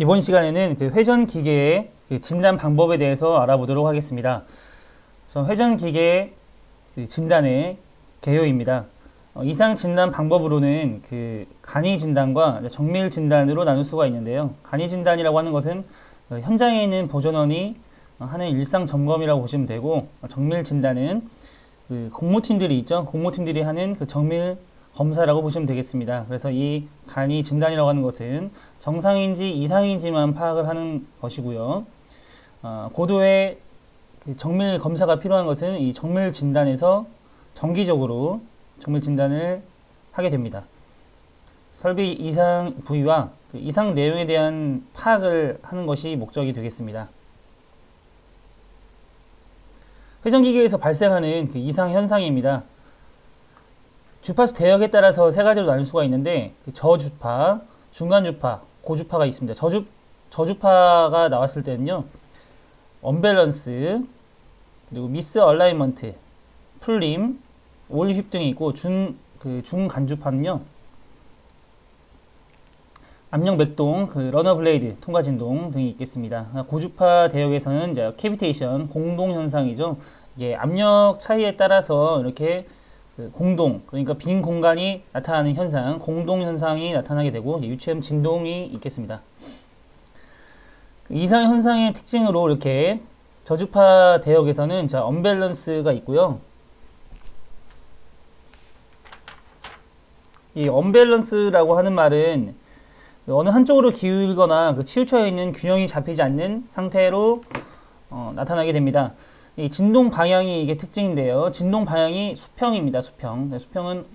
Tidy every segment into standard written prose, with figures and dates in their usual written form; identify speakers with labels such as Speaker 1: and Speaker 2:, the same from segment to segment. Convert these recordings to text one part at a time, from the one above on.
Speaker 1: 이번 시간에는 그 회전 기계의 그 진단 방법에 대해서 알아보도록 하겠습니다. 회전 기계 그 진단의 개요입니다. 이상 진단 방법으로는 그 간이 진단과 정밀 진단으로 나눌 수가 있는데요. 간이 진단이라고 하는 것은 현장에 있는 보존원이 하는 일상 점검이라고 보시면 되고, 정밀 진단은 그 공무팀들이 있죠. 공무팀들이 하는 그 정밀 검사라고 보시면 되겠습니다. 그래서 이 간이 진단이라고 하는 것은 정상인지 이상인지만 파악을 하는 것이고요. 고도의 그 정밀 검사가 필요한 것은 이 정밀 진단에서 정기적으로 정밀 진단을 하게 됩니다. 설비 이상 부위와 그 이상 내용에 대한 파악을 하는 것이 목적이 되겠습니다. 회전기계에서 발생하는 그 이상 현상입니다. 주파수 대역에 따라서 세 가지로 나눌 수가 있는데, 저주파, 중간주파, 고주파가 있습니다. 저주파가 나왔을 때는요, 언밸런스, 그리고 미스 얼라이먼트, 풀림, 올 휩 등이 있고, 중간주파는요, 압력 맥동, 그 러너 블레이드, 통과 진동 등이 있겠습니다. 고주파 대역에서는 이제 캐비테이션, 공동 현상이죠. 이게 압력 차이에 따라서 이렇게 그 공동, 그러니까 빈 공간이 나타나는 현상, 공동 현상이 나타나게 되고 유체음 진동이 있겠습니다. 이상 현상의 특징으로 이렇게 저주파 대역에서는 언밸런스가 있고요. 이 언밸런스라고 하는 말은 어느 한쪽으로 기울거나 치우쳐 있는 균형이 잡히지 않는 상태로 나타나게 됩니다. 이 진동 방향이 이게 특징인데요. 진동 방향이 수평입니다. 수평. 수평은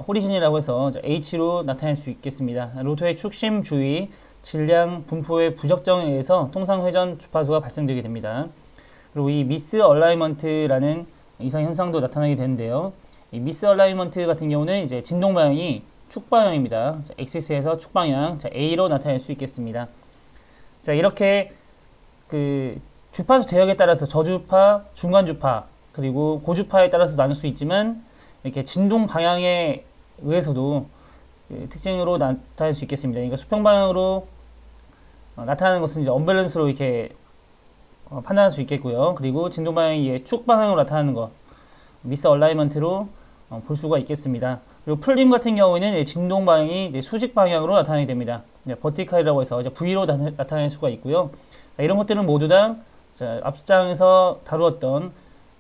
Speaker 1: 호리진이라고 해서 H로 나타낼 수 있겠습니다. 로터의 축심 주위, 질량 분포의 부적정에 의해서 통상 회전 주파수가 발생되게 됩니다. 그리고 이 미스 얼라이먼트라는 이상 현상도 나타나게 되는데요. 이 미스 얼라이먼트 같은 경우는 이제 진동 방향이 축 방향입니다. 엑시스에서 축 방향, A로 나타낼 수 있겠습니다. 자, 이렇게 그 주파수 대역에 따라서 저주파, 중간주파, 그리고 고주파에 따라서 나눌 수 있지만, 이렇게 진동 방향에 의해서도 그 특징으로 나타낼 수 있겠습니다. 그러니까 수평 방향으로 나타나는 것은 이제 언밸런스로 이렇게 판단할 수 있겠고요. 그리고 진동 방향이 축 방향으로 나타나는 것, 미스 얼라이먼트로 볼 수가 있겠습니다. 그리고 풀림 같은 경우에는 진동 방향이 이제 수직 방향으로 나타나게 됩니다. 버티칼이라고 해서 이제 V로 나타낼 수가 있고요. 이런 것들은 모두 다 앞장에서 다루었던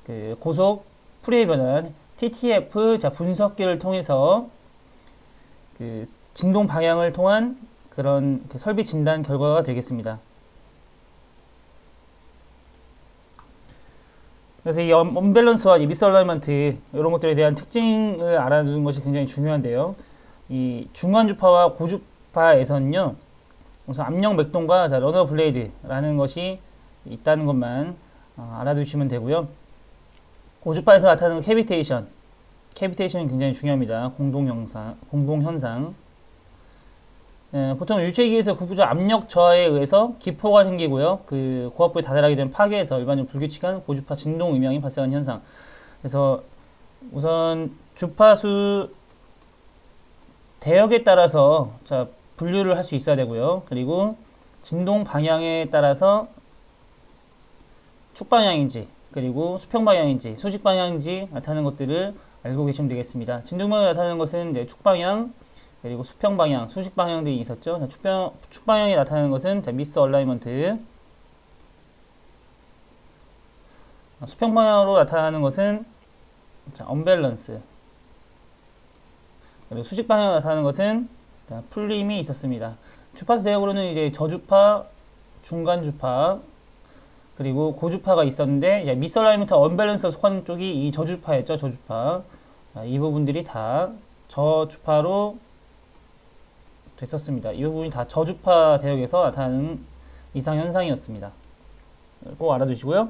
Speaker 1: 그 고속 프리웨이 변환 TTF 분석기를 통해서 그 진동 방향을 통한 그런 그 설비 진단 결과가 되겠습니다. 그래서 이 언밸런스와 이 미스 얼라이먼트 이런 것들에 대한 특징을 알아두는 것이 굉장히 중요한데요. 이 중간주파와 고주파에서는요, 우선 압력 맥동과 러너 블레이드라는 것이 있다는 것만 알아두시면 되고요. 고주파에서 나타나는 캐비테이션이 굉장히 중요합니다. 공동 현상. 보통 유체기에서 구부조 압력 저하에 의해서 기포가 생기고요. 그 고압부에 다다르게 되면 파괴해서 일반적으로 불규칙한 고주파 진동 음향이 발생하는 현상. 그래서 우선 주파수 대역에 따라서 분류를 할 수 있어야 되고요. 그리고 진동 방향에 따라서 축 방향인지, 그리고 수평 방향인지, 수직 방향인지 나타나는 것들을 알고 계시면 되겠습니다. 진동 방향이 나타나는 것은 이제 축 방향, 그리고 수평 방향, 수직 방향 등이 있었죠. 축 방향이 나타나는 것은 미스 얼라이먼트, 수평 방향으로 나타나는 것은 언밸런스, 그리고 수직 방향으로 나타나는 것은 풀림이 있었습니다. 주파수 대역으로는 이제 저주파, 중간주파, 그리고 고주파가 있었는데, 미스 얼라이먼트 언밸런스에 속하는 쪽이 이 저주파였죠. 저주파. 이 부분들이 다 저주파로 됐었습니다. 이 부분이 다 저주파 대역에서 나타나는 이상 현상이었습니다. 꼭 알아두시고요.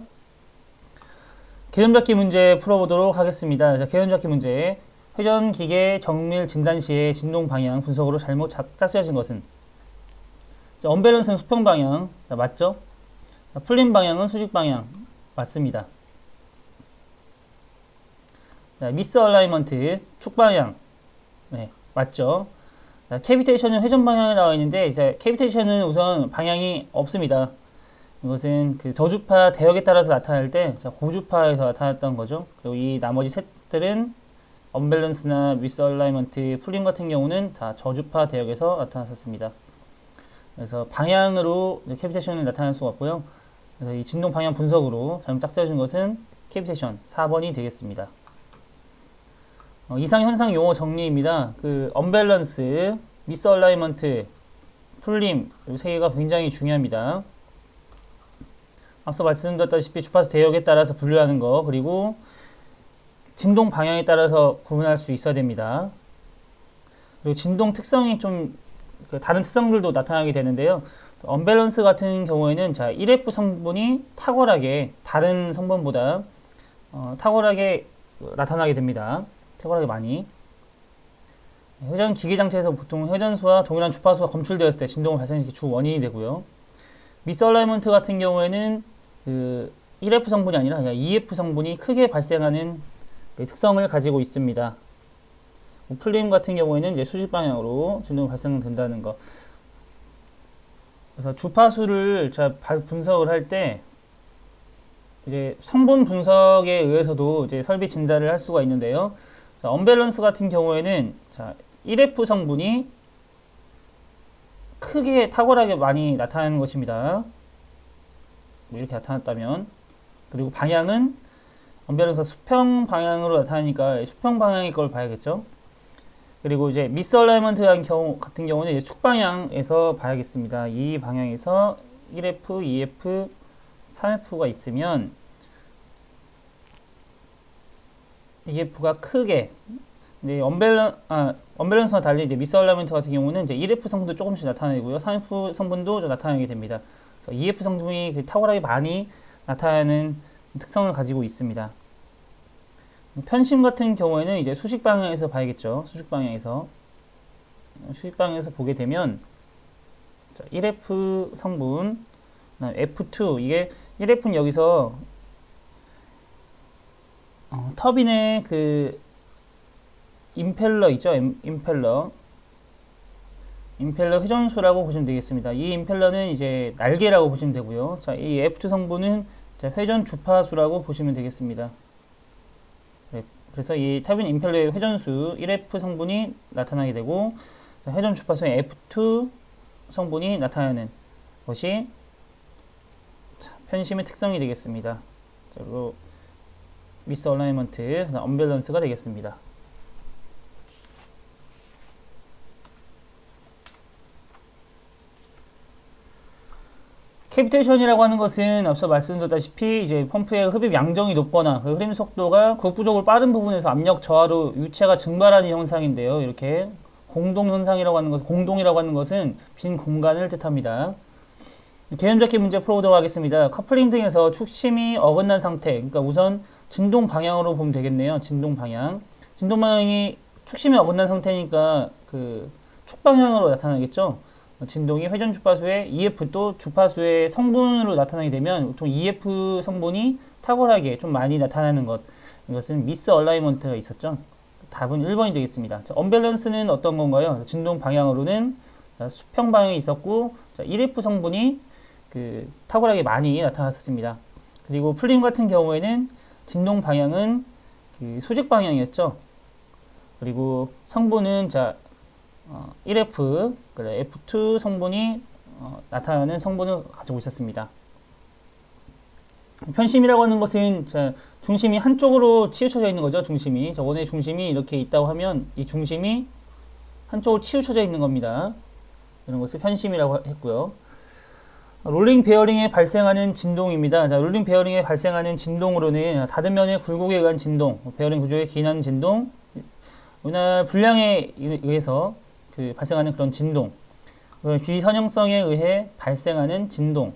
Speaker 1: 개념잡기 문제 풀어보도록 하겠습니다. 개념잡기 문제. 회전기계 정밀 진단 시에 진동 방향 분석으로 잘못 짝지어진 것은? 언밸런스는 수평 방향. 맞죠? 풀림 방향은 수직 방향. 맞습니다. 미스 얼라이먼트 축 방향. 네, 맞죠? 자, 캐비테이션은 회전 방향에 나와 있는데, 이제 캐비테이션은 우선 방향이 없습니다. 이것은 그 저주파 대역에 따라서 나타날 때, 자, 고주파에서 나타났던 거죠. 그리고 이 나머지 셋들은 언밸런스나 미스얼라이먼트, 풀림 같은 경우는 다 저주파 대역에서 나타났었습니다. 그래서 방향으로 캐비테이션을 나타낼 수가 없고요. 그래서 이 진동 방향 분석으로 잘못 짝지어진 것은 캐비테이션 4번이 되겠습니다. 이상 현상 용어 정리입니다. 그 언밸런스, 미스얼라이먼트, 풀림 이 세 개가 굉장히 중요합니다. 앞서 말씀드렸다시피 주파수 대역에 따라서 분류하는 거, 그리고 진동 방향에 따라서 구분할 수 있어야 됩니다. 그리고 진동 특성이 좀 다른 특성들도 나타나게 되는데요. 언밸런스 같은 경우에는 자, 1F 성분이 탁월하게 다른 성분보다 탁월하게 나타나게 됩니다. 탁월하게 많이. 회전 기계 장치에서 보통 회전수와 동일한 주파수가 검출되었을 때 진동을 발생시키는 주 원인이 되고요. 미스얼라이먼트 같은 경우에는 그 1F 성분이 아니라 그냥 2F 성분이 크게 발생하는 특성을 가지고 있습니다. 풀림 같은 경우에는 이제 수직 방향으로 진동이 발생된다는 거. 그래서 주파수를 분석을 할 때 이제 성분 분석에 의해서도 이제 설비 진단을 할 수가 있는데요. 자, 언밸런스 같은 경우에는 자, 1F 성분이 크게 탁월하게 많이 나타나는 것입니다. 이렇게 나타났다면, 그리고 방향은 언밸런스 수평 방향으로 나타나니까 수평 방향의 걸 봐야겠죠. 그리고 이제 미스얼라이먼트 같은 경우는 이제 축 방향에서 봐야겠습니다. 이 방향에서 1F, 2F, 3F가 있으면 EF가 크게, 근데 언밸런스와 달리 이제 미스얼라이먼트 같은 경우는 이제 1F 성분도 조금씩 나타내고요, 3F 성분도 좀 나타나게 됩니다. 그래서 EF 성분이 탁월하게 많이 나타나는 특성을 가지고 있습니다. 편심 같은 경우에는 이제 수직 방향에서 봐야겠죠. 수직 방향에서 보게 되면 1F 성분, F2, 이게 1F는 여기서 터빈의 그 임펠러 있죠. 임펠러 회전수라고 보시면 되겠습니다. 이 임펠러는 이제 날개라고 보시면 되고요. 자, 이 F2 성분은 회전 주파수라고 보시면 되겠습니다. 그래서 이 터빈 임펠러의 회전수 1F 성분이 나타나게 되고, 회전 주파수의 F2 성분이 나타나는 것이 편심의 특성이 되겠습니다. 그리고 미스얼라이먼트, 언밸런스가 되겠습니다. 캐비테이션이라고 하는 것은 앞서 말씀드렸다시피 이제 펌프의 흡입 양정이 높거나 그 흐름 속도가 극부적으로 빠른 부분에서 압력 저하로 유체가 증발하는 현상인데요. 이렇게 공동이라고 하는 것은 빈 공간을 뜻합니다. 개념적인 문제 풀어보도록 하겠습니다. 커플링 등에서 축심이 어긋난 상태, 그러니까 우선 진동 방향으로 보면 되겠네요. 진동 방향이 축심이 어긋난 상태니까 그 축 방향으로 나타나겠죠. 진동이 회전 주파수의 EF도 주파수의 성분으로 나타나게 되면 보통 EF 성분이 탁월하게 좀 많이 나타나는 것, 이것은 미스 얼라이먼트가 있었죠. 답은 1번이 되겠습니다. 자, 언밸런스는 어떤 건가요? 진동 방향으로는 수평 방향이 있었고, 자, 1F 성분이 그 탁월하게 많이 나타났습니다. 그리고 풀림 같은 경우에는 진동 방향은 그 수직 방향이었죠. 그리고 성분은 1F, F2 성분이 나타나는 성분을 가지고 있었습니다. 편심이라고 하는 것은 중심이 한쪽으로 치우쳐져 있는 거죠. 저번에 중심이 이렇게 있다고 하면 이 중심이 한쪽으로 치우쳐져 있는 겁니다. 이런 것을 편심이라고 했고요. 롤링 베어링에 발생하는 진동입니다. 롤링 베어링에 발생하는 진동으로는 닫은 면의 굴곡에 의한 진동, 베어링 구조에 기인하는 진동, 운하 불량에 의해서 발생하는 그런 진동, 비선형성에 의해 발생하는 진동,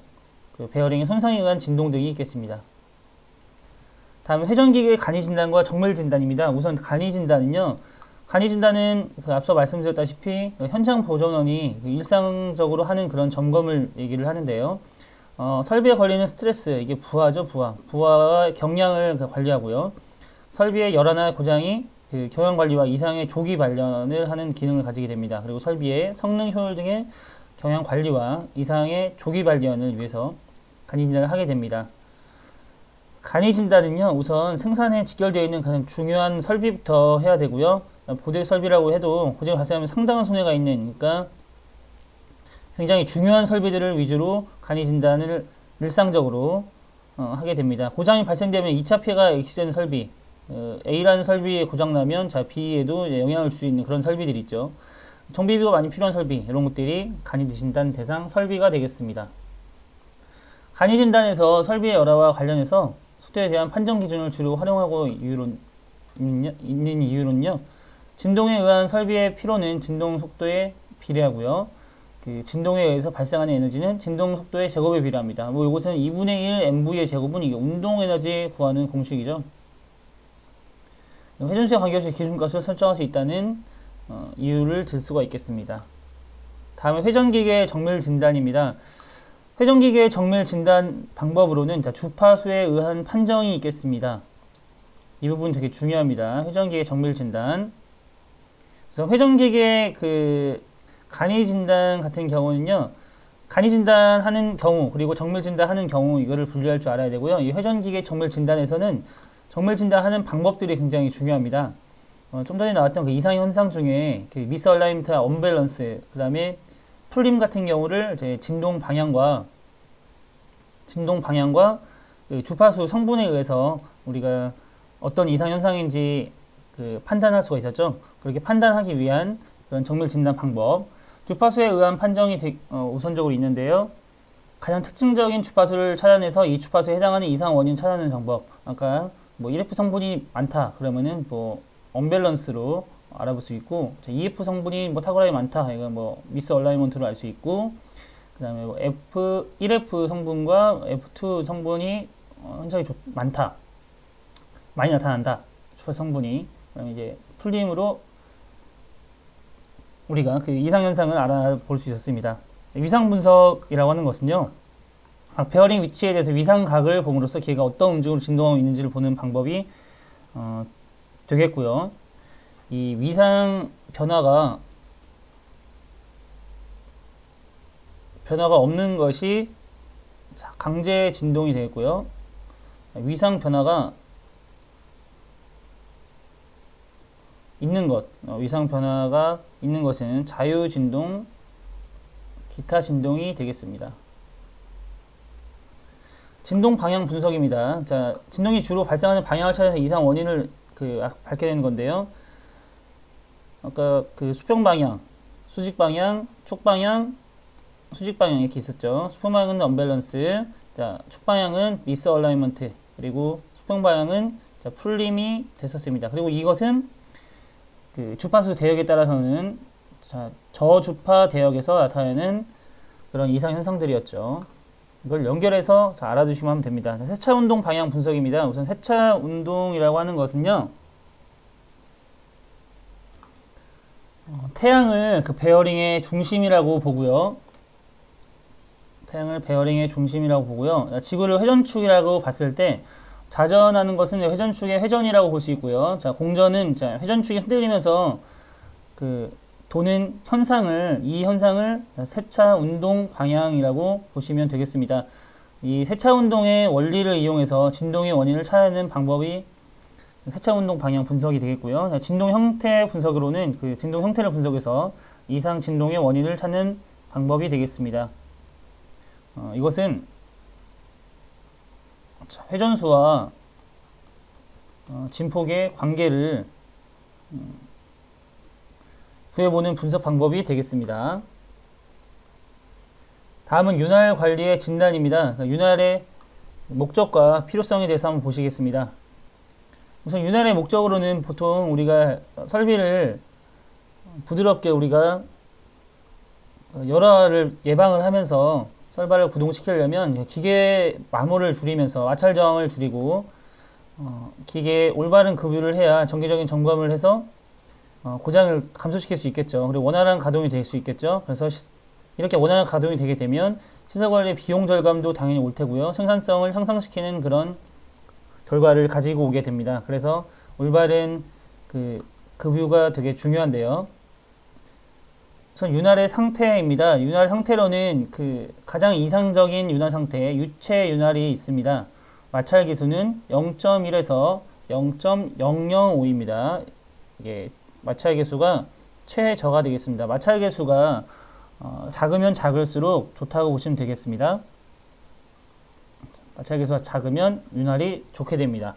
Speaker 1: 베어링의 손상에 의한 진동 등이 있겠습니다. 다음 회전기계의 간이 진단과 정밀 진단입니다. 우선 간이 진단은요, 앞서 말씀드렸다시피 현장 보존원이 일상적으로 하는 그런 점검을 얘기를 하는데요. 설비에 걸리는 스트레스, 이게 부하죠, 부하와 경량을 관리하고요. 설비의 열화나 고장이 그 경영 관리와 이상의 조기 발견을 하는 기능을 가지게 됩니다. 그리고 설비의 성능, 효율 등의 경영 관리와 이상의 조기 발견을 위해서 간이 진단을 하게 됩니다. 간이 진단은요, 우선 생산에 직결되어 있는 가장 중요한 설비부터 해야 되고요. 고대 설비라고 해도 고장이 발생하면 상당한 손해가 있는, 그러니까 굉장히 중요한 설비들을 위주로 간이 진단을 일상적으로 하게 됩니다. 고장이 발생되면 2차 피해가 익시되는 설비, A라는 설비에 고장나면 자 B에도 영향을 줄 수 있는 그런 설비들이 있죠. 정비비가 많이 필요한 설비, 이런 것들이 간이 진단 대상 설비가 되겠습니다. 간이 진단에서 설비의 열화와 관련해서 속도에 대한 판정 기준을 주로 활용하고 있는 이유는요, 진동에 의한 설비의 피로는 진동 속도에 비례하고요, 그 진동에 의해서 발생하는 에너지는 진동 속도의 제곱에 비례합니다. 뭐 이것은 2분의 1 mv의 제곱은 이게 운동 에너지 구하는 공식이죠. 회전수에 관계없이 기준값을 설정할 수 있다는 이유를 들 수가 있겠습니다. 다음에 회전기계 정밀 진단입니다. 회전기계 정밀 진단 방법으로는 주파수에 의한 판정이 있겠습니다. 이 부분 되게 중요합니다. 회전기계 정밀 진단. 그래서 회전기계 그 간이 진단 같은 경우는요, 간이 진단하는 경우 그리고 정밀 진단하는 경우 이거를 분류할 줄 알아야 되고요. 이 회전기계 정밀 진단에서는 정밀 진단하는 방법들이 굉장히 중요합니다. 좀 전에 나왔던 그 이상 현상 중에 그 미스얼라이먼트, 언밸런스, 그 다음에 풀림 같은 경우를 이제 진동 방향과 그 주파수 성분에 의해서 우리가 어떤 이상 현상인지 그 판단할 수가 있었죠. 그렇게 판단하기 위한 그런 정밀 진단 방법, 주파수에 의한 판정이 우선적으로 있는데요. 가장 특징적인 주파수를 찾아내서 이 주파수에 해당하는 이상 원인 찾아내는 방법, 아까 뭐 1F 성분이 많다 그러면은 뭐 언밸런스로 알아볼 수 있고, 2F 성분이 뭐 탁월하게 많다, 이건 뭐 미스 얼라이먼트로 알 수 있고, 그 다음에 뭐 1F 성분과 F2 성분이 현상이 많다, 많이 나타난다, 주파수 성분이. 그다음에 이제 풀림으로 우리가 그 이상 현상을 알아볼 수 있었습니다. 위상 분석이라고 하는 것은요, 베어링 위치에 대해서 위상각을 봄으로써 걔가 어떤 움직임으로 진동하고 있는지를 보는 방법이 되겠고요. 이 위상 변화가 없는 것이 강제 진동이 되겠고요. 위상 변화가 있는 것, 위상 변화가 있는 것은 자유 진동, 기타 진동이 되겠습니다. 진동 방향 분석입니다. 자, 진동이 주로 발생하는 방향을 찾아서 이상 원인을 밝게 되는 건데요. 아까 그 수평 방향, 수직 방향, 축 방향, 수직 방향 이렇게 있었죠. 수평 방향은 언밸런스, 자, 축 방향은 미스 얼라이먼트, 그리고 수평 방향은 자, 풀림이 됐었습니다. 그리고 이것은 그 주파수 대역에 따라서는 자, 저주파 대역에서 나타내는 그런 이상 현상들이었죠. 이걸 연결해서 알아두시면 하면 됩니다. 세차 운동 방향 분석입니다. 우선 세차 운동이라고 하는 것은요, 태양을 그 베어링의 중심이라고 보고요. 태양을 베어링의 중심이라고 보고요. 지구를 회전축이라고 봤을 때 자전하는 것은 회전축의 회전이라고 볼 수 있고요. 자, 공전은 자, 회전축이 흔들리면서 그 도는 현상을, 이 현상을 세차 운동 방향이라고 보시면 되겠습니다. 이 세차 운동의 원리를 이용해서 진동의 원인을 찾아내는 방법이 세차 운동 방향 분석이 되겠고요. 자, 진동 형태 분석으로는 그 진동 형태를 분석해서 이상 진동의 원인을 찾는 방법이 되겠습니다. 이것은 회전수와 진폭의 관계를 구해보는 분석 방법이 되겠습니다. 다음은 윤활 관리의 진단입니다. 윤활의 목적과 필요성에 대해서 한번 보시겠습니다. 우선 윤활의 목적으로는 보통 우리가 설비를 부드럽게 우리가 열화를 예방을 하면서 설비를 구동시키려면 기계 마모를 줄이면서 마찰 저항을 줄이고 기계에 올바른 급유를 해야 정기적인 점검을 해서 고장을 감소시킬 수 있겠죠. 그리고 원활한 가동이 될 수 있겠죠. 그래서 이렇게 원활한 가동이 되게 되면 시설관리 비용 절감도 당연히 올 테고요. 생산성을 향상시키는 그런 결과를 가지고 오게 됩니다. 그래서 올바른 그 급유가 되게 중요한데요. 우선 윤활의 상태입니다. 윤활 상태로는 그 가장 이상적인 윤활 상태, 유체 윤활이 있습니다. 마찰 기수는 0.1에서 0.005입니다. 이게 마찰 계수가 최저가 되겠습니다. 마찰 계수가 작으면 작을수록 좋다고 보시면 되겠습니다. 마찰 계수가 작으면 윤활이 좋게 됩니다.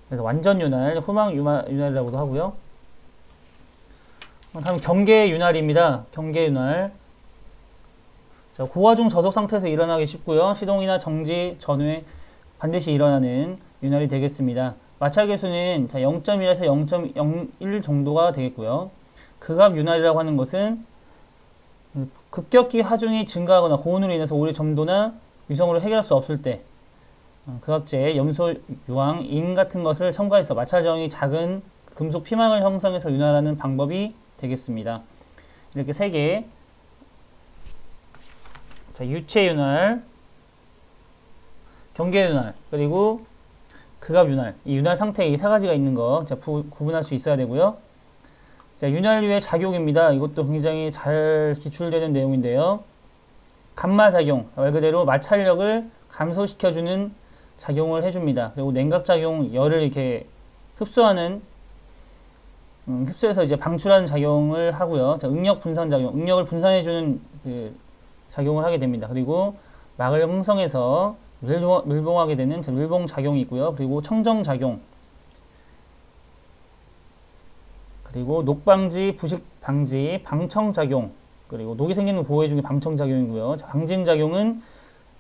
Speaker 1: 그래서 완전 윤활, 후막 윤활이라고도 하고요. 다음 경계 윤활입니다. 경계 윤활. 자, 고화중 저속 상태에서 일어나기 쉽고요. 시동이나 정지 전후에 반드시 일어나는 윤활이 되겠습니다. 마찰 계수는 0.1에서 0.01 정도가 되겠고요. 극압 윤활이라고 하는 것은 급격히 하중이 증가하거나 고온으로 인해서 오래 점도나 위성으로 해결할 수 없을 때 극압제, 염소, 유황, 인 같은 것을 첨가해서 마찰 저항이 작은 금속 피망을 형성해서 윤활하는 방법이 되겠습니다. 이렇게 세 개. 자, 유체 윤활, 경계 윤활, 그리고 극압 윤활. 이 윤활 상태에 이 세 가지가 있는 거 구분할 수 있어야 되고요. 자, 윤활유의 작용입니다. 이것도 굉장히 잘 기출되는 내용인데요. 감마 작용, 말 그대로 마찰력을 감소시켜주는 작용을 해줍니다. 그리고 냉각 작용, 열을 이렇게 흡수하는 흡수해서 이제 방출하는 작용을 하고요. 자, 응력 분산 작용, 응력을 분산해주는 그 작용을 하게 됩니다. 그리고 막을 형성해서 밀봉하게 되는 밀봉 작용이 있고요. 그리고 청정 작용, 그리고 녹방지, 부식 방지, 방청 작용, 그리고 녹이 생기는 거 보호해주는 게 방청 작용이고요. 자, 방진 작용은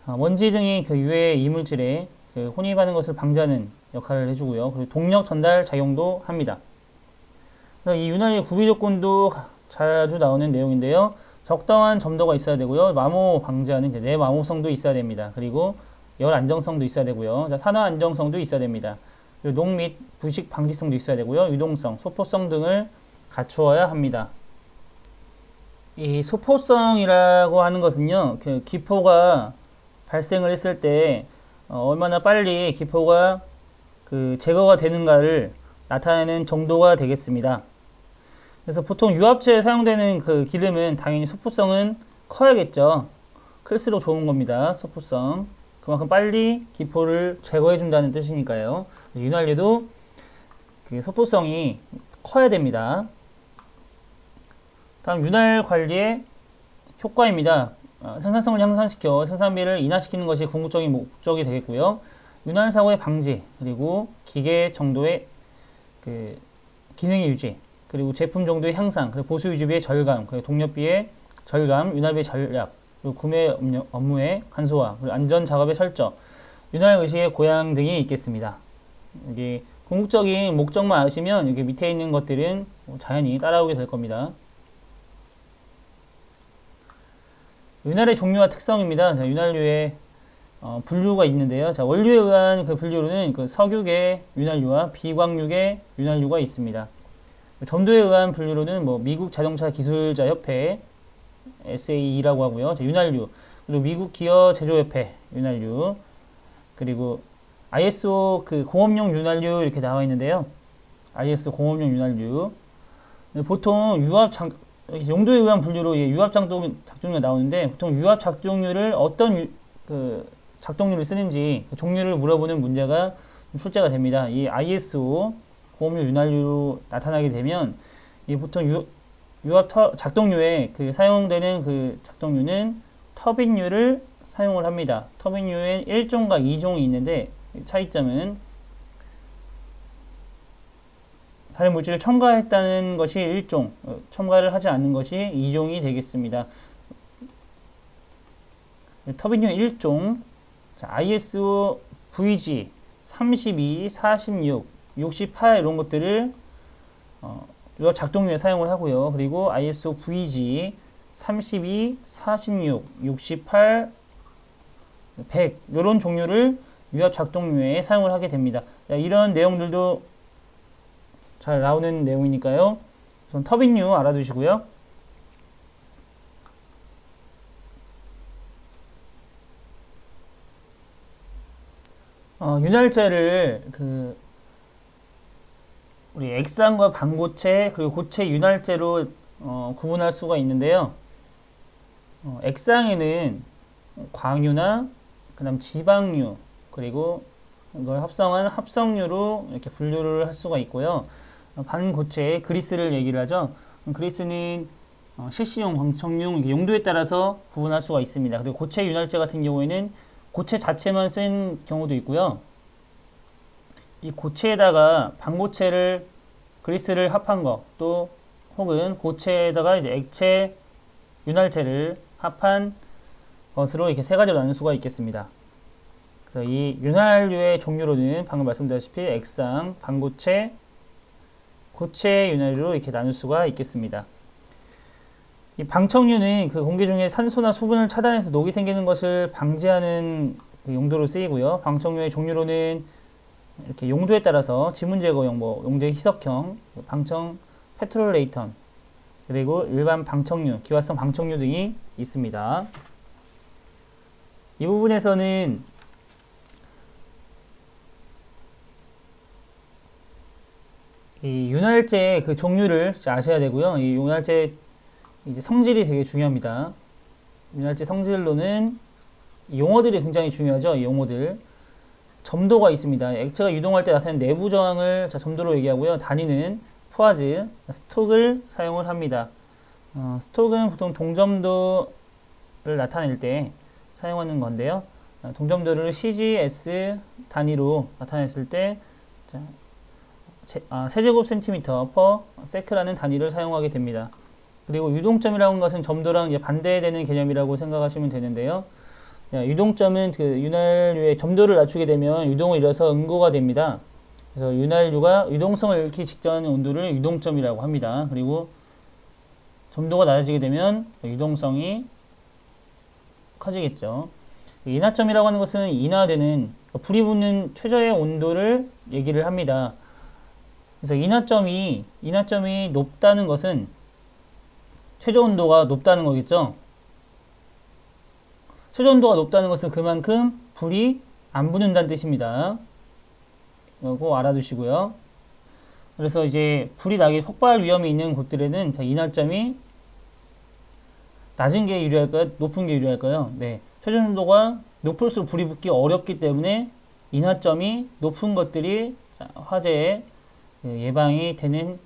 Speaker 1: 먼지 등이 그 유해 이물질에 그 혼입하는 것을 방지하는 역할을 해주고요. 그리고 동력 전달 작용도 합니다. 이 윤활유의 구비 조건도 자주 나오는 내용인데요. 적당한 점도가 있어야 되고요. 마모 방지하는 내마모성도 있어야 됩니다. 그리고 열 안정성도 있어야 되고요. 자, 산화 안정성도 있어야 됩니다. 그리고 녹 및 부식 방지성도 있어야 되고요. 유동성, 소포성 등을 갖추어야 합니다. 이 소포성이라고 하는 것은요, 그 기포가 발생을 했을 때 얼마나 빨리 기포가 그 제거가 되는가를 나타내는 정도가 되겠습니다. 그래서 보통 유압제에 사용되는 그 기름은 당연히 소포성은 커야겠죠. 클수록 좋은 겁니다. 소포성. 그만큼 빨리 기포를 제거해 준다는 뜻이니까요. 윤활유도 그 소포성이 커야 됩니다. 다음 윤활 관리의 효과입니다. 생산성을 향상시켜 생산비를 인하시키는 것이 궁극적인 목적이 되겠고요. 윤활 사고의 방지, 그리고 기계 정도의 그 기능의 유지, 그리고 제품 정도의 향상, 그리고 보수 유지비의 절감, 그리고 동력비의 절감, 윤활비의 전략, 그리고 구매 업무의 간소화, 그리고 안전 작업의 설정, 윤활 의식의 고양 등이 있겠습니다. 여기 궁극적인 목적만 아시면 여기 밑에 있는 것들은 자연히 따라오게 될 겁니다. 윤활의 종류와 특성입니다. 자, 윤활유의 분류가 있는데요. 자, 원료에 의한 그 분류로는 그 석유계 윤활유와 비광유계 윤활유가 있습니다. 점도에 의한 분류로는 뭐 미국 자동차 기술자 협회 SAE라고 하고요. 자, 윤활유, 그리고 미국 기어 제조협회 윤활유, 그리고 ISO 그 공업용 윤활유 이렇게 나와 있는데요. ISO 공업용 윤활유. 보통 유압 용도에 의한 분류로 유압 작동료가 나오는데, 보통 유압 작동률을 어떤 작동률을 쓰는지 그 종류를 물어보는 문제가 출제가 됩니다. 이 ISO 공업용 윤활유로 나타나게 되면 보통 유압 작동료에 그 사용되는 그 작동료는 터빈유를 사용을 합니다. 터빈유엔 1종과 2종이 있는데 차이점은 다른 물질을 첨가했다는 것이 1종, 첨가를 하지 않는 것이 2종이 되겠습니다. 터빈유 1종, 자, ISO VG 32, 46, 68 이런 것들을 유압 작동료에 사용을 하고요. 그리고 ISO VG 32, 46, 68, 100 이런 종류를 유압 작동료에 사용을 하게 됩니다. 자, 이런 내용들도 잘 나오는 내용이니까요. 우선 터빈유 알아두시고요. 윤활제를 우리 액상과 반고체 그리고 고체 윤활제로 구분할 수가 있는데요. 액상에는 광유나 그다음 지방류 그리고 이걸 합성한 합성유로 이렇게 분류를 할 수가 있고요. 반고체 그리스를 얘기를 하죠. 그리스는 실시용, 광청용 용도에 따라서 구분할 수가 있습니다. 그리고 고체 윤활제 같은 경우에는 고체 자체만 쓴 경우도 있고요. 이 고체에다가 반고체를 그리스를 합한 거, 또 혹은 고체에다가 이제 액체 윤활제를 합한 것으로 이렇게 세 가지로 나눌 수가 있겠습니다. 그래서 이 윤활유의 종류로는 방금 말씀드렸다시피 액상, 반고체, 고체 윤활유로 이렇게 나눌 수가 있겠습니다. 이 방청유는 그 공기 중에 산소나 수분을 차단해서 녹이 생기는 것을 방지하는 그 용도로 쓰이고요. 방청유의 종류로는 이렇게 용도에 따라서 지문 제거용, 용제 희석형, 방청 페트롤레이턴, 그리고 일반 방청유, 기화성 방청유 등이 있습니다. 이 부분에서는 이 윤활제 그 종류를 아셔야 되고요. 이 윤활제 이제 성질이 되게 중요합니다. 윤활제 성질로는 용어들이 굉장히 중요하죠. 이 용어들. 점도가 있습니다. 액체가 유동할 때 나타나는 내부 저항을 점도로 얘기하고요. 단위는 포아즈, 스톡을 사용을 합니다. 스톡은 보통 동점도를 나타낼 때 사용하는 건데요. 동점도를 CGS 단위로 나타냈을 때 세제곱 센티미터 퍼 세크라는 단위를 사용하게 됩니다. 그리고 유동점이라고 하는 것은 점도랑 이제 반대되는 개념이라고 생각하시면 되는데요. 유동점은 그 윤활유의 점도를 낮추게 되면 유동을 잃어서 응고가 됩니다. 그래서 윤활유가 유동성을 잃기 직전의 온도를 유동점이라고 합니다. 그리고 점도가 낮아지게 되면 유동성이 커지겠죠. 인하점이라고 하는 것은 인하되는 불이 붙는 최저의 온도를 얘기를 합니다. 그래서 인하점이 높다는 것은 최저 온도가 높다는 거겠죠. 최저 온도가 높다는 것은 그만큼 불이 안 붙는다는 뜻입니다. 이거 알아두시고요. 그래서 이제 불이 나기 폭발 위험이 있는 곳들에는 인하점이 낮은 게 유리할까요? 높은 게 유리할까요? 네. 최저 온도가 높을수록 불이 붙기 어렵기 때문에 인하점이 높은 것들이 화재의 예방이 되는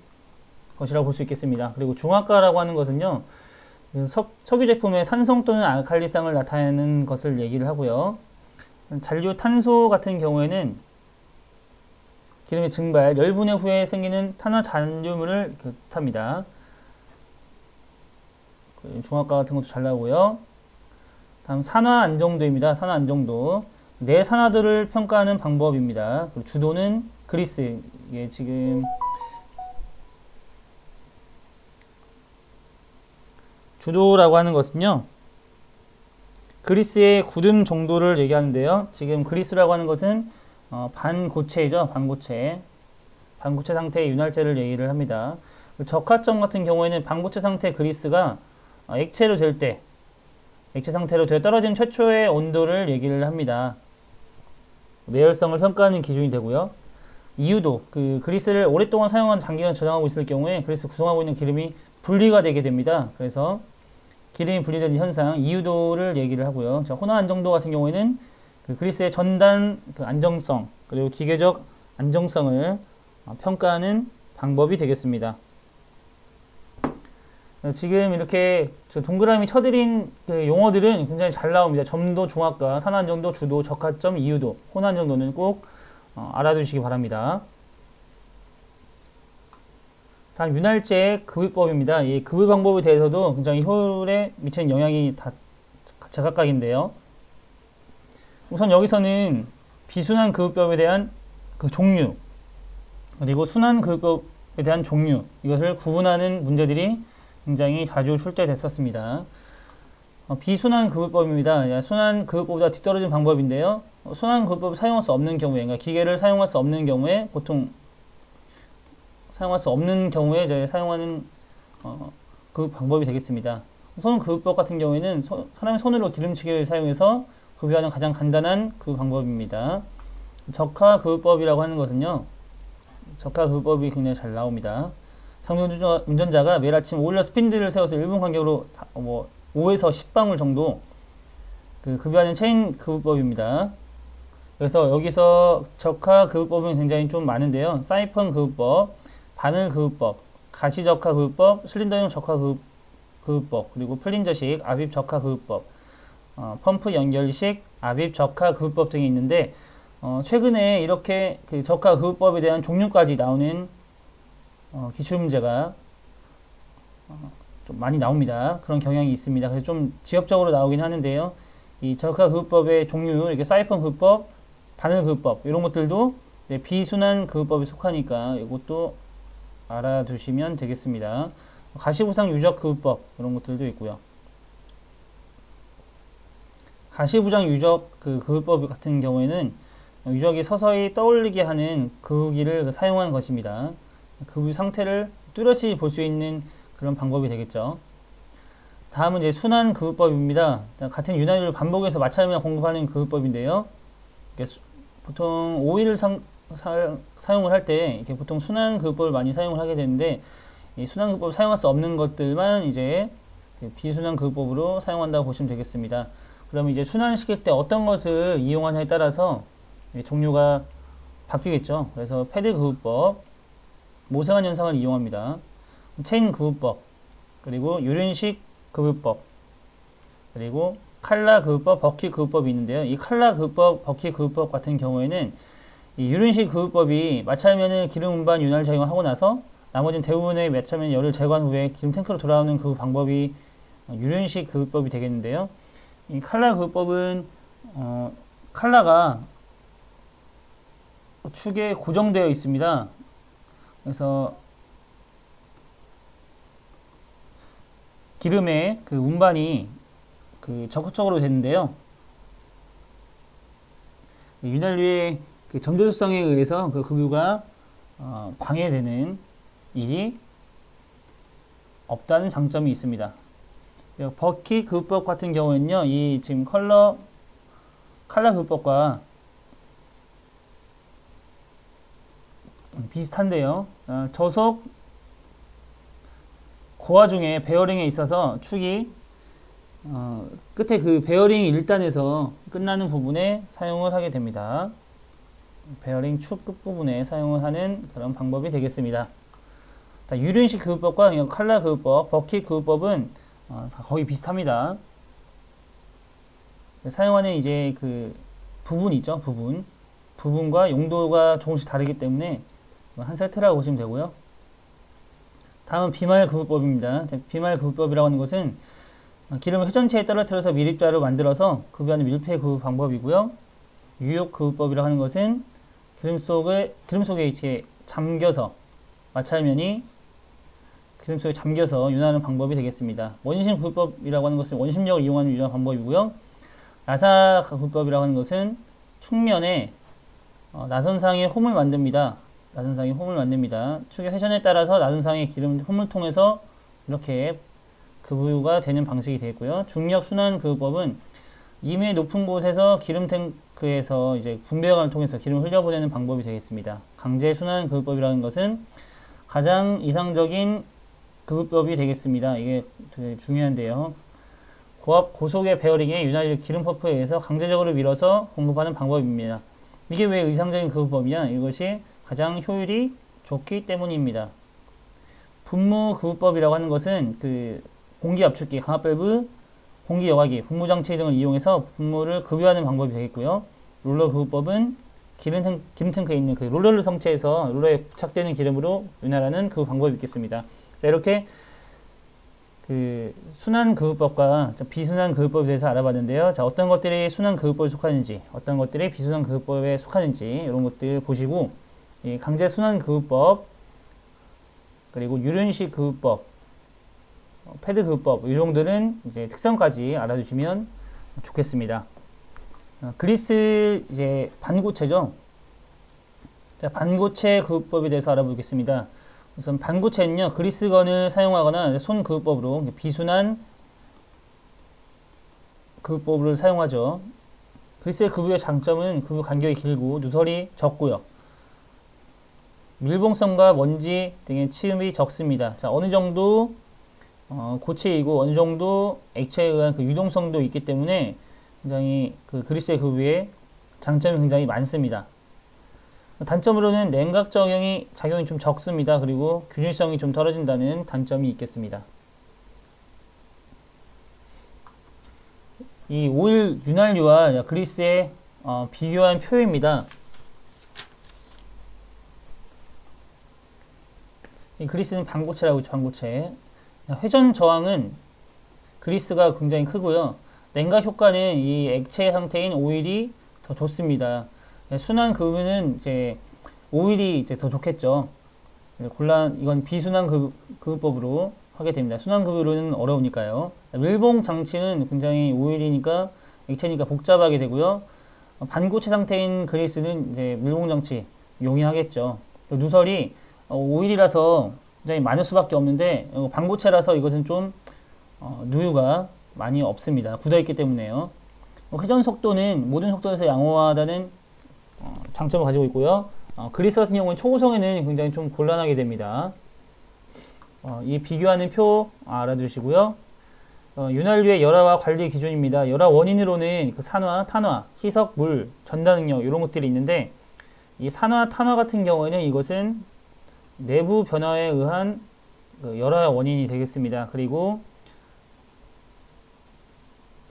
Speaker 1: 것이라고 볼 수 있겠습니다. 그리고 중화가라고 하는 것은요, 석유 제품의 산성 또는 알칼리성을 나타내는 것을 얘기를 하고요. 잔류 탄소 같은 경우에는 기름의 증발, 열분해 후에 생기는 탄화 잔류물을 뜻합니다. 중화가 같은 것도 잘 나오고요. 다음 산화 안정도입니다. 산화 안정도. 내 산화도를 평가하는 방법입니다. 그리고 주도는 그리스. 이게 지금 주도라고 하는 것은요, 그리스의 굳음 정도를 얘기하는데요. 지금 그리스라고 하는 것은 반고체이죠. 반고체 상태의 윤활제를 얘기를 합니다. 적하점 같은 경우에는 반고체 상태의 그리스가 액체로 될 때, 액체 상태로 되어 떨어진 최초의 온도를 얘기를 합니다. 내열성을 평가하는 기준이 되고요. 이유도, 그리스를 오랫동안 사용한 장기간 저장하고 있을 경우에 그리스 구성하고 있는 기름이 분리가 되게 됩니다. 그래서 기름이 분리되는 현상, 이유도를 얘기를 하고요. 혼화 안정도 같은 경우에는 그리스의 전단 안정성, 그리고 기계적 안정성을 평가하는 방법이 되겠습니다. 지금 이렇게 동그라미 쳐드린 용어들은 굉장히 잘 나옵니다. 점도, 중화가, 산화 안정도, 주도, 적하점, 이유도, 혼화 안정도는 꼭 알아두시기 바랍니다. 다음 윤활제 급유법입니다. 이 급유 방법에 대해서도 굉장히 효율에 미치는 영향이 다 제각각인데요. 우선 여기서는 비순환 급유법에 대한 그 종류, 그리고 순환 급유법에 대한 종류, 이것을 구분하는 문제들이 굉장히 자주 출제됐었습니다. 비순환 급유법입니다. 순환 급유법보다 뒤떨어진 방법인데요. 순환 급유법을 사용할 수 없는 경우에, 그러니까 기계를 사용할 수 없는 경우에, 보통 사용할 수 없는 경우에 저희 사용하는 그 방법이 되겠습니다. 손 급유법 같은 경우에는 사람의 손으로 기름치기를 사용해서 급유하는 가장 간단한 그 방법입니다. 적하 급유법이라고 하는 것은요, 적하그룹법이 굉장히 잘 나옵니다. 상대 운전자가 매일 아침 오일러 스핀들을 세워서 1분 간격으로 5에서 10방울 정도 급유하는 체인 그룹법입니다. 그래서 여기서 적하그룹법은 굉장히 좀 많은데요. 사이펀 그룹법, 바늘 그룹법, 가시적하 그룹법, 실린더용 적하 그룹법, 그리고 플린저식 압입 적하 그룹법, 펌프 연결식 압입 적하 그룹법 등이 있는데 최근에 이렇게 그 적하 그룹법에 대한 종류까지 나오는 기출문제가 좀 많이 나옵니다. 그런 경향이 있습니다. 그래서 좀 지엽적으로 나오긴 하는데요. 이 적하 그룹법의 종류, 이렇게 사이펀 그룹법, 바늘 그룹법 이런 것들도 비순환 그룹법에 속하니까 이것도 알아두시면 되겠습니다. 가시부상 유적 그룹법 이런 것들도 있고요. 가시부장 유적 그룹법 같은 경우에는 유적이 서서히 떠올리게 하는 그우기를 사용하는 것입니다. 그우 상태를 뚜렷이 볼 수 있는 그런 방법이 되겠죠. 다음은 이제 순환 그룹법입니다. 같은 윤활유를 반복해서 마찰이나 공급하는 그룹법인데요. 보통 오일을 사용을 할 때 이렇게 보통 순환 그룹법을 많이 사용을 하게 되는데 이 순환 그룹법을 사용할 수 없는 것들만 이제 비순환 그룹법으로 사용한다고 보시면 되겠습니다. 그러면 이제 순환시킬 때 어떤 것을 이용하냐에 따라서 종류가 바뀌겠죠. 그래서 패드 그룹법, 모세관 현상을 이용합니다. 체인 그룹법, 그리고 유륜식 그룹법, 그리고 칼라 그룹법, 버킷 그룹법이 있는데요. 이 칼라 그룹법, 버킷 그룹법 같은 경우에는 이 유륜식 그룹법이 마찰면을 기름 운반 윤활 작용하고 나서 나머지는 대부분의 마찰면 열을 제거한 후에 기름 탱크로 돌아오는 그 방법이 유륜식 그룹법이 되겠는데요. 이 칼라 그룹법은 칼라가 축에 고정되어 있습니다. 그래서 기름의 그 운반이 적극적으로 되는데요. 윤활유의 점조속성에 의해서 그 급유가 방해되는 일이 없다는 장점이 있습니다. 버킷 그룹법 같은 경우에는요, 이 지금 칼라 그룹법과 비슷한데요. 저속 고화 중에 베어링에 있어서 축이 끝에 그 베어링 1단에서 끝나는 부분에 사용을 하게 됩니다. 베어링 축 끝부분에 사용을 하는 그런 방법이 되겠습니다. 유륜식 그룹법과 칼라 그룹법, 버킷 그룹법은 거의 비슷합니다. 사용하는 이제 그 부분 있죠, 부분과 용도가 조금씩 다르기 때문에 한 세트라고 보시면 되고요. 다음은 비말 그룹법입니다. 비말 그룹법이라고 하는 것은 기름을 회전체에 떨어뜨려서 밀입자로 만들어서 급유하는 밀폐 그룹 방법이고요. 유욕 그룹법이라고 하는 것은 기름 속에 이제 잠겨서 마찰면이 기름 속에 잠겨서 윤하는 방법이 되겠습니다. 원심 그룹법이라고 하는 것은 원심력을 이용하는 윤화 방법이고요. 나사 그룹법이라고 하는 것은 축면에 나선상의 홈을 만듭니다. 축의 회전에 따라서 나선상의 기름 홈을 통해서 이렇게 급유가 되는 방식이 되겠고요. 중력 순환 그룹법은 임의 높은 곳에서 기름 탱크에서 이제 분배관을 통해서 기름을 흘려보내는 방법이 되겠습니다. 강제 순환 그룹법이라는 것은 가장 이상적인 그룹법이 되겠습니다. 이게 되게 중요한데요. 고압 고속의 베어링에 윤활유 기름 펌프에 의해서 강제적으로 밀어서 공급하는 방법입니다. 이게 왜 이상적인 그룹법이냐? 이것이 가장 효율이 좋기 때문입니다. 분무 그룹법이라고 하는 것은 그 공기 압축기, 강압 밸브, 공기 여과기, 분무 장치 등을 이용해서 분무를 급유하는 방법이 되겠고요. 롤러 그룹법은 기름 탱크에 있는 그 롤러를 성체해서 롤러에 부착되는 기름으로 윤활하는 그 방법이 있겠습니다. 자, 이렇게 그 순환 그룹법과 비순환 그룹법에 대해서 알아봤는데요. 자, 어떤 것들이 순환 그룹법에 속하는지, 어떤 것들이 비순환 그룹법에 속하는지 이런 것들 보시고 이 강제 순환 그룹법, 그리고 유륜식 그룹법, 패드 그룹법 이 정도는 이제 특성까지 알아두시면 좋겠습니다. 그리스 이제 반고체죠. 자, 반고체 그룹법에 대해서 알아보겠습니다. 우선 반고체는요, 그리스건을 사용하거나 손 그룹법으로 비순환 그룹법을 사용하죠. 그리스의 급유의 장점은 급유 간격이 길고 누설이 적고요. 밀봉성과 먼지 등의 침입이 적습니다. 자, 어느 정도 고체이고 어느 정도 액체에 의한 그 유동성도 있기 때문에 굉장히 그 그리스의 그 위에 장점이 굉장히 많습니다. 단점으로는 냉각 작용이 좀 적습니다. 그리고 균일성이 좀 떨어진다는 단점이 있겠습니다. 이 오일 윤활유와 그리스의 비교한 표입니다. 이 그리스는 반고체라고 있죠. 반고체. 회전 저항은 그리스가 굉장히 크고요. 냉각 효과는 이 액체 상태인 오일이 더 좋습니다. 순환 급유는 이제 오일이 이제 더 좋겠죠. 이건 비순환 급유법으로 하게 됩니다. 순환 급유로는 어려우니까요. 밀봉 장치는 굉장히 오일이니까 액체니까 복잡하게 되고요. 반고체 상태인 그리스는 이제 밀봉 장치 용이하겠죠. 누설이 오일이라서 굉장히 많을 수밖에 없는데 반고체라서 이것은 좀 누유가 많이 없습니다. 굳어있기 때문에요. 회전 속도는 모든 속도에서 양호하다는 장점을 가지고 있고요. 그리스 같은 경우는 초고성에는 굉장히 좀 곤란하게 됩니다. 이 비교하는 표 알아두시고요. 윤활유의 열화와 관리 기준입니다. 열화 원인으로는 그 산화, 탄화, 희석, 물, 전달 능력 이런 것들이 있는데 이 산화, 탄화 같은 경우에는 이것은 내부 변화에 의한 그 열화 원인이 되겠습니다. 그리고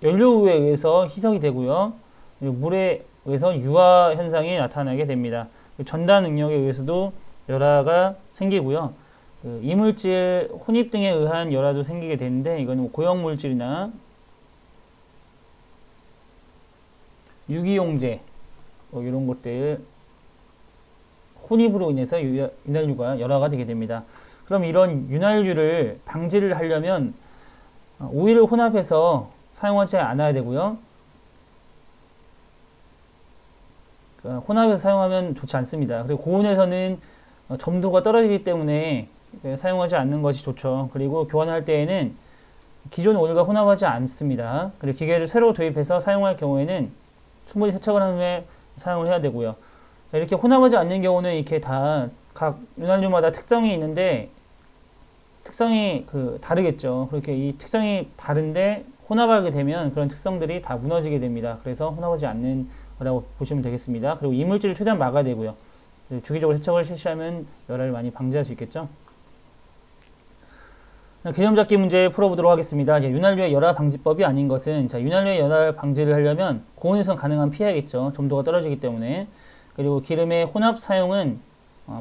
Speaker 1: 연료에 의해서 희석이 되고요. 그리고 물에 의해서 유화 현상이 나타나게 됩니다. 전달 능력에 의해서도 열화가 생기고요. 그 이물질 혼입 등에 의한 열화도 생기게 되는데 이건 고형물질이나 유기용제 이런 것들 혼입으로 인해서 윤활유가 열화가 되게 됩니다. 그럼 이런 윤활유를 방지를 하려면 오일을 혼합해서 사용하지 않아야 되고요. 혼합해서 사용하면 좋지 않습니다. 그리고 고온에서는 점도가 떨어지기 때문에 사용하지 않는 것이 좋죠. 그리고 교환할 때에는 기존 오일과 혼합하지 않습니다. 그리고 기계를 새로 도입해서 사용할 경우에는 충분히 세척을 한 후에 사용을 해야 되고요. 이렇게 혼합하지 않는 경우는 이렇게 다 각 윤활유마다 특성이 있는데 특성이 다르겠죠. 그렇게 이 특성이 다른데 혼합하게 되면 그런 특성들이 다 무너지게 됩니다. 그래서 혼합하지 않는 거라고 보시면 되겠습니다. 그리고 이물질을 최대한 막아야 되고요. 주기적으로 세척을 실시하면 열화를 많이 방지할 수 있겠죠. 개념 잡기 문제 풀어보도록 하겠습니다. 윤활유의 열화 방지법이 아닌 것은 윤활유의 열화 방지를 하려면 고온에선 가능한 피해야겠죠. 점도가 떨어지기 때문에. 그리고 기름의 혼합 사용은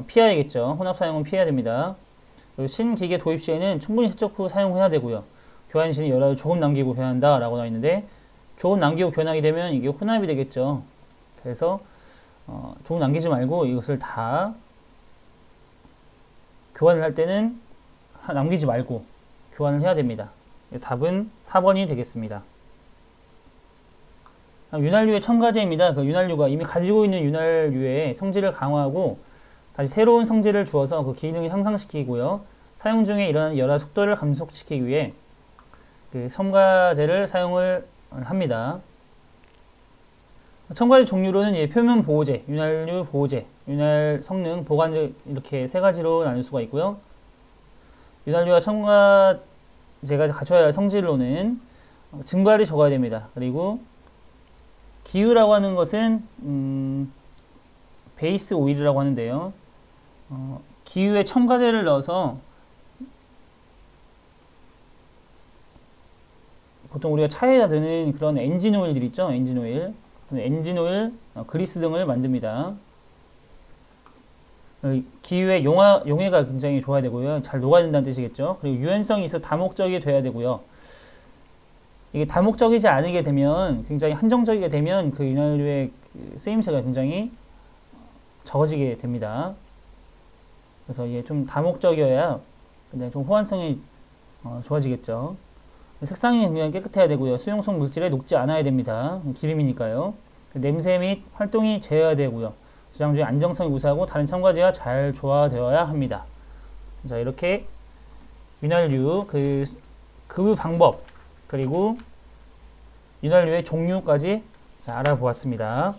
Speaker 1: 피해야겠죠. 혼합 사용은 피해야 됩니다. 그리고 신기계 도입 시에는 충분히 세척 후 사용해야 되고요. 교환 시에는 열화를 조금 남기고 교환한다 라고 나와 있는데 조금 남기고 교환하게 되면 이게 혼합이 되겠죠. 그래서 조금 남기지 말고 이것을 다 교환을 할 때는 남기지 말고 교환을 해야 됩니다. 답은 4번이 되겠습니다. 윤활유의 첨가제입니다. 그 윤활유가 이미 가지고 있는 윤활유의 성질을 강화하고 다시 새로운 성질을 주어서 그 기능을 향상시키고요. 사용 중에 일어나는 열화 속도를 감속시키기 위해 그 첨가제를 사용을 합니다. 첨가제 종류로는 표면 보호제, 윤활유 보호제, 윤활 성능 보관제 이렇게 세 가지로 나눌 수가 있고요. 윤활유와 첨가제가 갖춰야 할 성질로는 증발이 적어야 됩니다. 그리고 기유라고 하는 것은 베이스 오일이라고 하는데요. 기유에 첨가제를 넣어서 보통 우리가 차에다 넣는 그런 엔진 오일들 있죠. 엔진 오일, 그리스 등을 만듭니다. 기유의 용해가 굉장히 좋아야 되고요. 잘 녹아야 된다는 뜻이겠죠. 그리고 유연성이 있어 다목적이 돼야 되고요. 이게 다목적이지 않게 되면 굉장히 한정적이게 되면 그 윤활유의 쓰임새가 굉장히 적어지게 됩니다. 그래서 이게 좀 다목적이어야 근데 좀 호환성이 좋아지겠죠. 색상이 굉장히 깨끗해야 되고요. 수용성 물질에 녹지 않아야 됩니다. 기름이니까요. 냄새 및 활동이 제어해야 되고요. 저장 중에 안정성이 우수하고 다른 첨가제와 잘 조화되어야 합니다. 자, 이렇게 윤활유 급유 방법 그리고 윤활유의 종류까지 알아보았습니다.